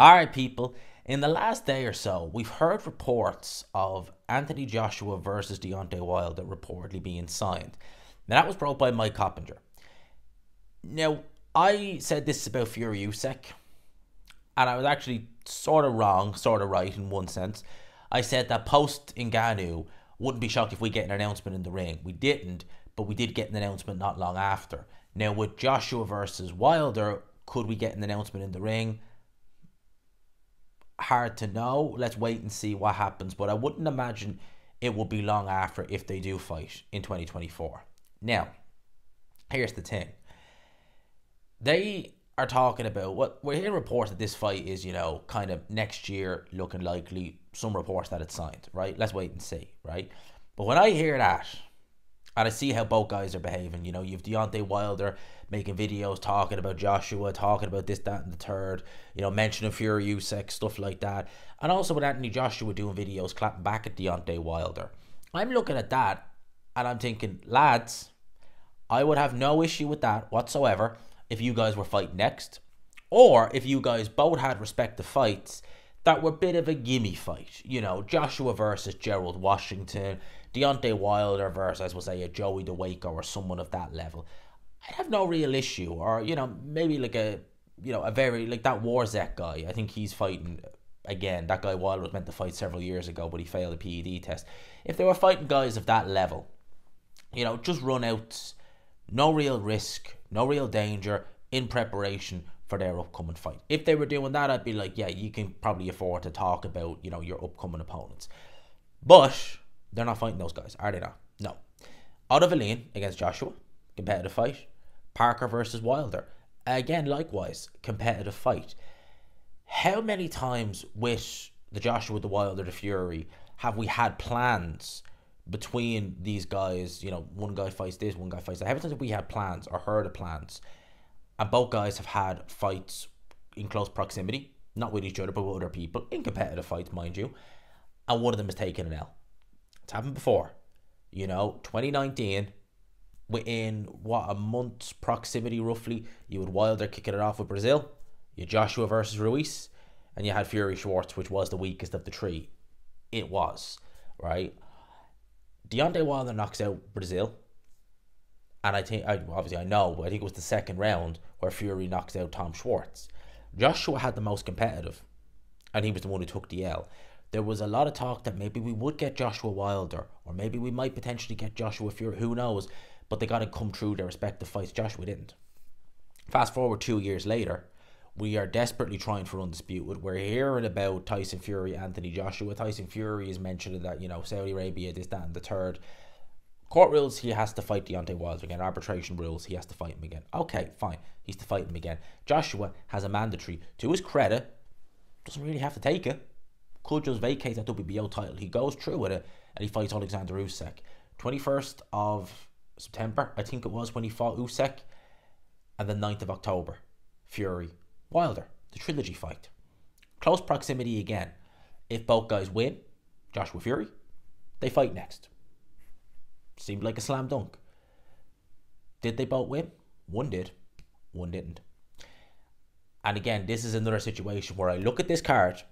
Alright, people, in the last day or so, we've heard reports of Anthony Joshua versus Deontay Wilder reportedly being signed. Now, that was brought by Mike Coppinger. Now, I said this about Fury Usyk, and I was actually sort of wrong, sort of right in one sense. I said that post Ngannou, wouldn't be shocked if we get an announcement in the ring. We didn't, but we did get an announcement not long after. Now, with Joshua versus Wilder, could we get an announcement in the ring? Hard to know. Let's wait and see what happens, but I wouldn't imagine it will be long after if they do fight in 2024. Now, here's the thing. They are talking about what we're hearing reports that this fight is, kind of next year looking likely. Some reports that it's signed, right? Let's wait and see, right? But when I hear that, and I see how both guys are behaving, you have Deontay Wilder making videos talking about Joshua, talking about this, that, and the third, mentioning Fury Usyk, stuff like that. And also with Anthony Joshua doing videos clapping back at Deontay Wilder. I'm looking at that and I'm thinking, lads, I would have no issue with that whatsoever if you guys were fighting next. Or if you guys both had respective fights that were a bit of a gimme fight. Joshua versus Gerald Washington, Deontay Wilder versus, we'll say, a Joey DeWaco or someone of that level. I'd have no real issue. Or, maybe like a very, like that Warzek guy. I think he's fighting, again, that guy Wilder was meant to fight several years ago, but he failed a PED test. If they were fighting guys of that level, just run out, no real risk, no real danger, in preparation for their upcoming fight. If they were doing that, I'd be like, yeah, you can probably afford to talk about, your upcoming opponents. But they're not fighting those guys, are they not? No. Ottaviline against Joshua, competitive fight. Parker versus Wilder, again, likewise, competitive fight. How many times with the Joshua, the Wilder, the Fury, have we had plans between these guys? One guy fights this, one guy fights that. How many times have we had plans or heard of plans? And both guys have had fights in close proximity, not with each other, but with other people, in competitive fights, mind you. And one of them has taken an L. It's happened before. 2019, within, a month's proximity, roughly, you had Wilder kicking it off with Brazil, you had Joshua versus Ruiz, and you had Fury Schwartz, which was the weakest of the three. It was, right? Deontay Wilder knocks out Brazil. And I think, obviously I know, but I think it was the second round where Fury knocks out Tom Schwartz. Joshua had the most competitive, and he was the one who took the L. There was a lot of talk that maybe we would get Joshua Wilder, or maybe we might potentially get Joshua Fury, who knows, but they got to come through their respective fights. Joshua didn't. Fast forward 2 years later, we are desperately trying for undisputed. We're hearing about Tyson Fury, Anthony Joshua. Tyson Fury is mentioning that, Saudi Arabia, this, that, and the third. Court rules, he has to fight Deontay Wilder again. Arbitration rules, he has to fight him again. Okay, fine. He's to fight him again. Joshua has a mandatory. To his credit, doesn't really have to take it. Could just vacate that WBO title. He goes through with it, and he fights Alexander Usyk. 21st of September, I think it was, when he fought Usyk. And the 9th of October, Fury, Wilder. The trilogy fight. Close proximity again. If both guys win, Joshua Fury, they fight next. Seemed like a slam dunk. Did they both win? One did. One didn't. And again, this is another situation where I look at this card,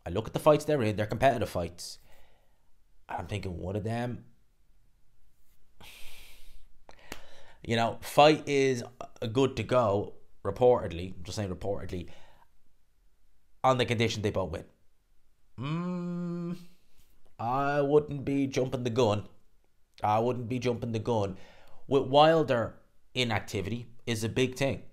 I look at the fights they're in, they're competitive fights, and I'm thinking one of them, fight is good to go, reportedly, I'm just saying reportedly, on the condition they both win. I wouldn't be jumping the gun. With Wilder, inactivity is a big thing.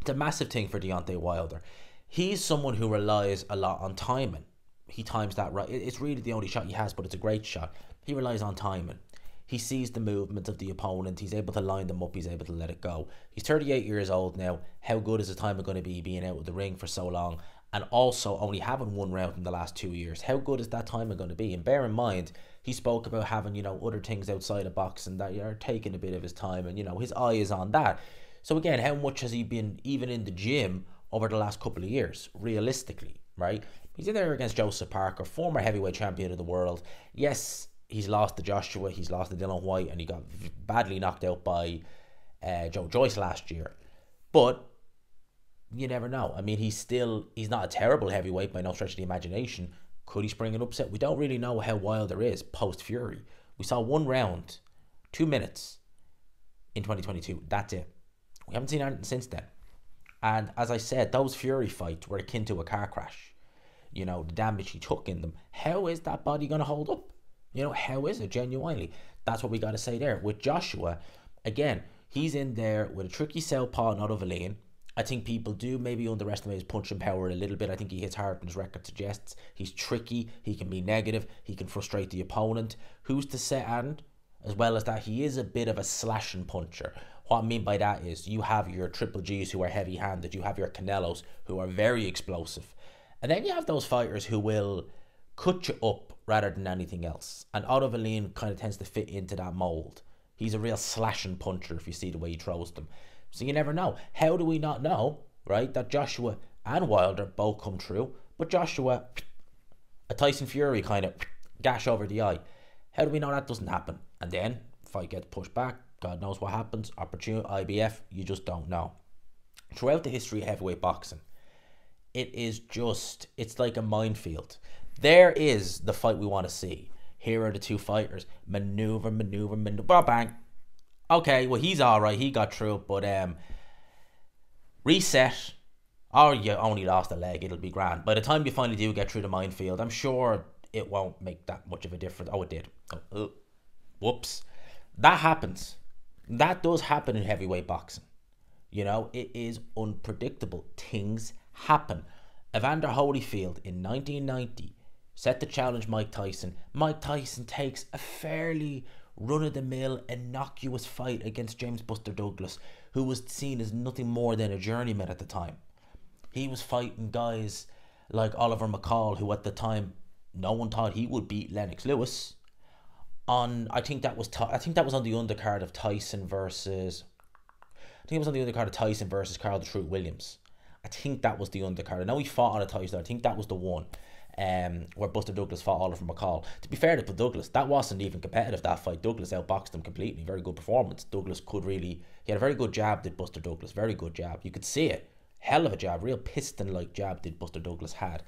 It's a massive thing for Deontay Wilder. He's someone who relies a lot on timing. He times that right. It's really the only shot he has, but it's a great shot. He relies on timing. He sees the movements of the opponent. He's able to line them up. He's able to let it go. He's 38 years old now. How good is his timing going to be being out of the ring for so long? And also only having one round in the last 2 years. How good is that timing going to be? And bear in mind, he spoke about having, other things outside of boxing that are taking a bit of his time. And, his eye is on that. So again, how much has he been even in the gym over the last couple of years, realistically, right? He's in there against Joseph Parker, former heavyweight champion of the world. Yes, he's lost to Joshua, he's lost to Dillian Whyte, and he got badly knocked out by Joe Joyce last year. But you never know. I mean, he's not a terrible heavyweight by no stretch of the imagination. Could he spring an upset? We don't really know how Wilder is post Fury. We saw 1 round, 2 minutes in 2022. That's it. We haven't seen anything since then. And as I said, those Fury fights were akin to a car crash. You know, the damage he took in them. How is that body going to hold up? You know, how is it genuinely? That's what we got to say there. With Joshua, again, he's in there with a tricky southpaw, not of a lane. I think people do maybe underestimate his punching power a little bit. I think he hits hard than his record suggests. He's tricky. He can be negative. He can frustrate the opponent. Who's to say, and as well as that, he is a bit of a slashing puncher. What I mean by that is you have your Triple Gs who are heavy-handed. You have your Canelos who are very explosive. And then you have those fighters who will cut you up rather than anything else. And Otto Wallin kind of tends to fit into that mold. He's a real slashing puncher if you see the way he throws them. So you never know. How do we not know, right, that Joshua and Wilder both come true, but Joshua, a Tyson Fury kind of gash over the eye. How do we know that doesn't happen? And then, fight gets pushed back, God knows what happens, opportunity, IBF, you just don't know. Throughout the history of heavyweight boxing, it's like a minefield. There is the fight we want to see. Here are the two fighters. Maneuver, bang. Okay, well, he's all right. He got through it, but reset. Or you only lost a leg. It'll be grand. By the time you finally do get through the minefield, I'm sure it won't make that much of a difference. Oh, it did. Whoops. That happens. That does happen in heavyweight boxing. You know, it is unpredictable. Things happen. Evander Holyfield in 1990 set to challenge Mike Tyson. Mike Tyson takes a fairly run-of-the-mill, innocuous fight against James Buster Douglas, who was seen as nothing more than a journeyman at the time. He was fighting guys like Oliver McCall, who at the time no one thought he would beat Lennox Lewis. I think that was on the undercard of Tyson versus. I think it was on the undercard of Tyson versus Carl the Truth Williams. I think that was the undercard. I know he fought on a Tyson. I think that was the one. Where Buster Douglas fought Oliver McCall. To be fair to Douglas, that wasn't even competitive, that fight. Douglas outboxed him completely. Very good performance. Douglas he had a very good jab, did Buster Douglas. Very good jab. You could see it. Hell of a jab. Real piston-like jab did Buster Douglas had.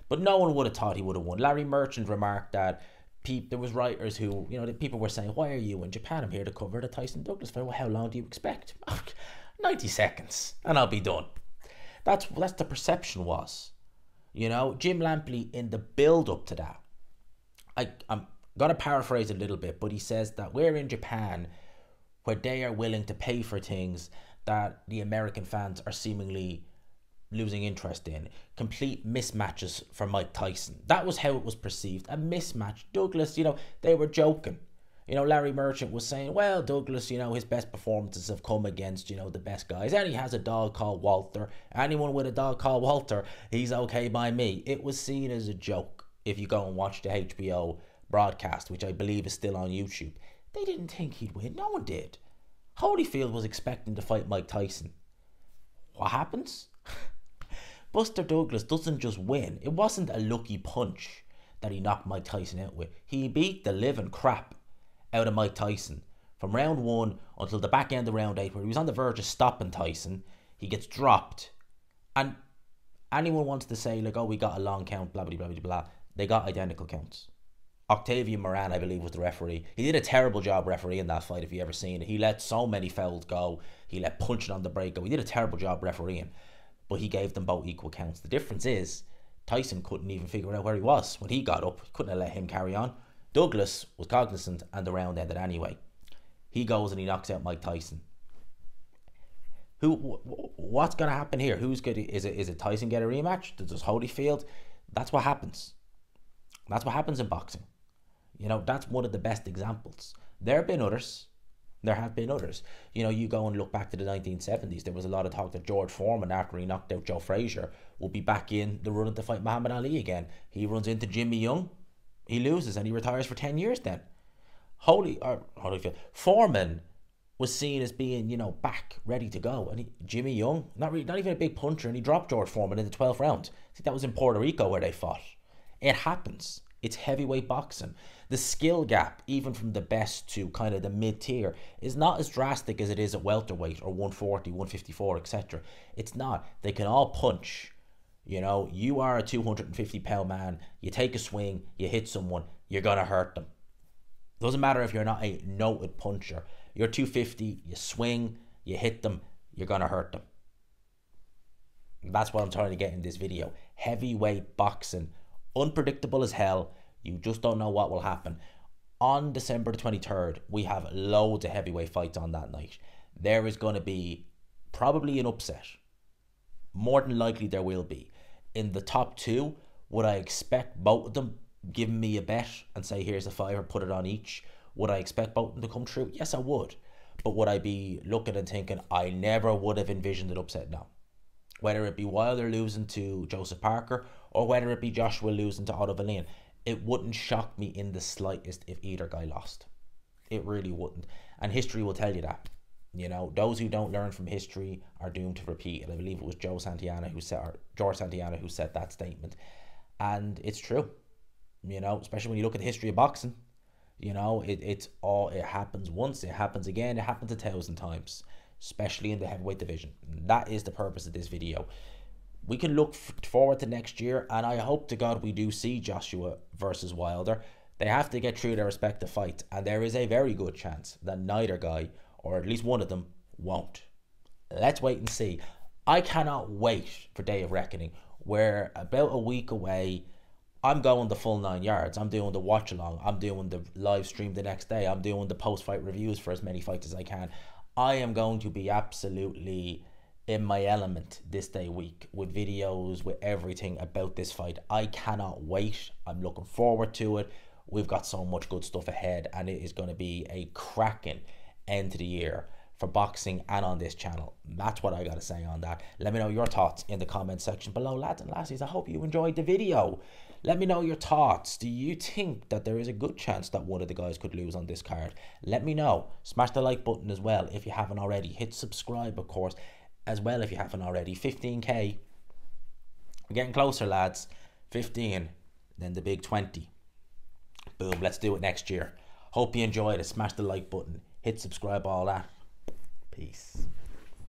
But no one would have thought he would have won. Larry Merchant remarked that there was writers who, people were saying, why are you in Japan? I'm here to cover the Tyson Douglas fight. Well, how long do you expect? 90 seconds and I'll be done. That's the perception was. Jim Lampley, in the build-up to that, I'm going to paraphrase a little bit, but he says that we're in Japan where they are willing to pay for things that the American fans are seemingly losing interest in. Complete mismatches for Mike Tyson. That was how it was perceived. A mismatch. Douglas, they were joking. Larry Merchant was saying, well, Douglas, his best performances have come against, the best guys. And he has a dog called Walter. Anyone with a dog called Walter, he's okay by me. It was seen as a joke if you go and watch the HBO broadcast, which I believe is still on YouTube. They didn't think he'd win. No one did. Holyfield was expecting to fight Mike Tyson. What happens? Buster Douglas doesn't just win. It wasn't a lucky punch that he knocked Mike Tyson out with. He beat the living crap out of Mike Tyson from round 1 until the back end of round 8, where he was on the verge of stopping Tyson. He gets dropped, and anyone wants to say like, oh, we got a long count, blah blah blah blah blah. They got identical counts. Octavian Moran, I believe, was the referee. He did a terrible job refereeing that fight. If you ever seen it, he let so many fouls go. He let punching on the break go. He did a terrible job refereeing, but he gave them both equal counts. The difference is Tyson couldn't even figure out where he was when he got up. He couldn't have let him carry on. Douglas was cognizant, and the round ended anyway. He goes and he knocks out Mike Tyson. What's going to happen here? Is it Tyson get a rematch? Does Holyfield? That's what happens. That's what happens in boxing. That's one of the best examples. There have been others. You go and look back to the 1970s. There was a lot of talk that George Foreman, after he knocked out Joe Frazier, will be back in the running to fight Muhammad Ali again. He runs into Jimmy Young. He loses and he retires for 10 years then. Holyfield. Foreman was seen as being, back, ready to go. And Jimmy Young, not even a big puncher, and he dropped George Foreman in the 12th round. I think that was in Puerto Rico where they fought. It happens. It's heavyweight boxing. The skill gap, even from the best to kind of the mid-tier, is not as drastic as it is at welterweight or 140, 154, etc. It's not. They can all punch. You know, you are a 250-pound man. You take a swing, you hit someone, you're going to hurt them. Doesn't matter if you're not a noted puncher. You're 250, you swing, you hit them, you're going to hurt them. That's what I'm trying to get in this video. Heavyweight boxing. Unpredictable as hell. You just don't know what will happen. On December the 23rd, we have loads of heavyweight fights on that night. There is going to be probably an upset. More than likely there will be. In the top two, would I expect both of them giving me a bet and say, here's a fiver, put it on each? Would I expect both of them to come true? Yes, I would. But would I be looking and thinking, I never would have envisioned an upset? No. Whether it be Wilder losing to Joseph Parker or whether it be Joshua losing to Otto Wallin, it wouldn't shock me in the slightest if either guy lost. It really wouldn't. And history will tell you that. You know, those who don't learn from history are doomed to repeat it. I believe it was George Santayana who said that statement. And it's true. You know, especially when you look at the history of boxing. You know, it happens once, it happens again, it happens 1,000 times. Especially in the heavyweight division. That is the purpose of this video. We can look forward to next year, and I hope to God we do see Joshua versus Wilder. They have to get through their respective fights, and there is a very good chance that neither guy, or at least one of them, won't. Let's wait and see. I cannot wait for Day of Reckoning. We're about a week away. I'm going the full 9 yards. I'm doing the watch along. I'm doing the live stream the next day. I'm doing the post-fight reviews for as many fights as I can. I am going to be absolutely in my element this day week with videos, with everything about this fight. I cannot wait. I'm looking forward to it. We've got so much good stuff ahead, and it is going to be a cracking end to the year for boxing and on this channel. That's what I got to say on that. Let me know your thoughts in the comment section below, lads and lassies. I hope you enjoyed the video. Let me know your thoughts. Do you think that there is a good chance that one of the guys could lose on this card? Let me know. Smash the like button as well if you haven't already. Hit subscribe, of course, as well if you haven't already. 15k. We're getting closer, lads. 15, then the big 20. Boom, let's do it next year. Hope you enjoyed it. Smash the like button. Hit subscribe, all that. Peace.